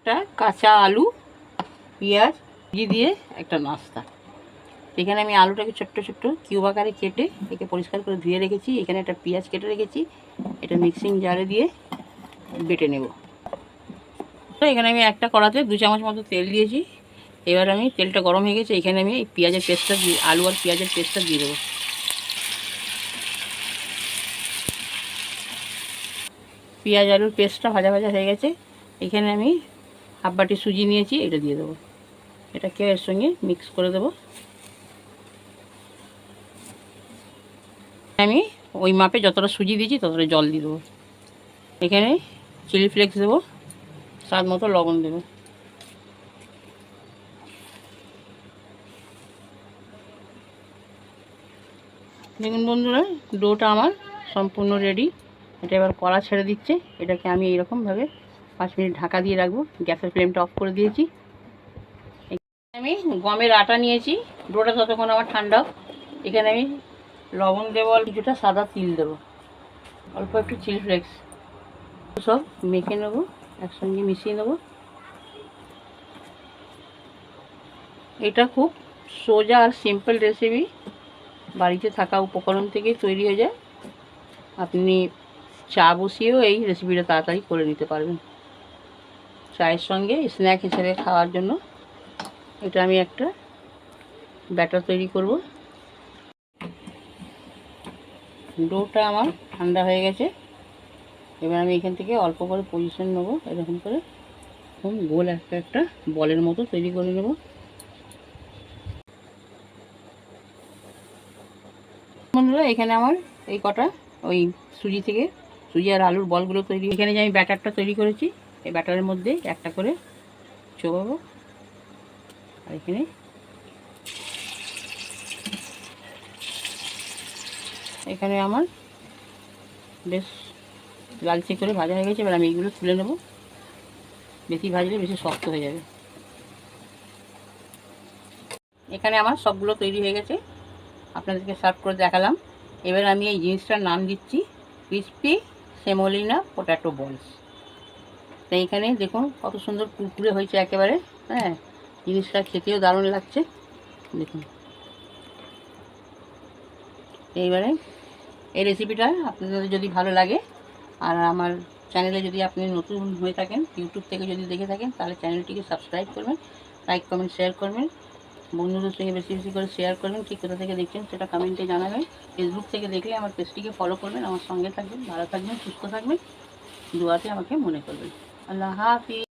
একটা কাঁচা আলু, পেঁয়াজ দিয়ে একটা নাস্তা। এখানে আমি আলুটাকে ছোট্ট ছোট্ট কিউব আকারে কেটে একে পরিষ্কার করে ধুয়ে রেখেছি। এখানে একটা পেঁয়াজ কেটে রেখেছি, এটা মিক্সিং জারে দিয়ে বেটে নেব। তো এখানে আমি একটা কড়াতে 2 চামচ মতো তেল দিয়েছি। এবার আমি তেলটা গরম হয়ে গেছে, এখানে আমি এই পেঁয়াজের পেস্টটা দিয়ে, আলু আর পেঁয়াজের পেস্টটা দিয়ে দেবো। পেঁয়াজ আলুর পেস্টটা ভাজা ভাজা হয়ে গেছে। এখানে আমি হাফ বাটি সুজি নিয়েছি, এটা দিয়ে দেবো। এটাকে এর সঙ্গে মিক্স করে দেবো। আমি ওই মাপে যতটা সুজি দিয়েছি ততটা জল দিয়ে দেবো। এখানে চিলি ফ্লেক্স দেবো, স্বাদ মতো লবণ দেবো। দেখুন বন্ধুরা, ডোটা আমার সম্পূর্ণ রেডি। এটা এবার কড়া ছেড়ে দিচ্ছে। এটাকে আমি এইরকমভাবে 5 মিনিট ঢাকা দিয়ে রাখবো। গ্যাসের ফ্লেমটা অফ করে দিয়েছি। আমি গমের আটা নিয়েছি, ডোটা ততক্ষণ আমার ঠান্ডা। এখানে আমি লবণ দেবো, আর কিছুটা সাদা তিল দেবো, অল্প একটু চিলি ফ্লেক্স, সব মেখে নেবো, একসঙ্গে মিশিয়ে নেবো। এটা খুব সোজা আর সিম্পল রেসিপি, বাড়িতে থাকা উপকরণ থেকেই তৈরি হয়ে যায়। আপনি চা বসিয়েও এই রেসিপিটা তাড়াতাড়ি করে নিতে পারবেন। চায়ের সঙ্গে স্ন্যাক হিসেবে খাওয়ার জন্য এটা আমি একটা ব্যাটার তৈরি করব। ডোটা আমার ঠান্ডা হয়ে গেছে। এবার আমি এখান থেকে অল্প করে পজিশন নেব, এরকম করে গোল একটা বলের মতো তৈরি করে নেব। বন্ধুরা, এখানে আমার এই কটা ওই সুজি আর আলুর বলগুলো তৈরি। এখানে যে আমি ব্যাটারটা তৈরি করেছি, এই ব্যাটারের মধ্যে একটা করে চোবাবো। আর এখানে আমার বেশ লালচে করে ভাজা হয়ে গেছে। এবার আমি এইগুলো তুলে নেব, বেশি ভাজলে বেশি শক্ত হয়ে যাবে। এখানে আমার সবগুলো তৈরি হয়ে গেছে, আপনাদেরকে সার্ভ করে দেখালাম। এবার আমি এই জিনিসটার নাম দিচ্ছি ক্রিসপি সেমোলিনা পটেটো বলস। তো এখানে দেখুন কত সুন্দর কুরকুরে হয়েছে একেবারে। হ্যাঁ, জিনিসটা খেতেও দারুণ লাগছে দেখুন। এইবারে এই রেসিপিটা আপনাদের যদি ভালো লাগে, আর আমার চ্যানেলে যদি আপনি নতুন হয়ে থাকেন, ইউটিউব থেকে যদি দেখে থাকেন, তাহলে চ্যানেলটিকে সাবস্ক্রাইব করবেন, লাইক কমেন্ট শেয়ার করবেন, বন্ধুদের সঙ্গে বেশি বেশি করে শেয়ার করবেন। ঠিক কোথা থেকে দেখছেন সেটা কমেন্টে জানাবেন। ফেসবুক থেকে দেখলে আমার পেজটিকে ফলো করবেন, আমার সঙ্গে থাকবেন। ভালো থাকবেন, সুস্থ থাকবেন, দুয়াতে আমাকে মনে করবেন। আল্লাহ হাফিজ।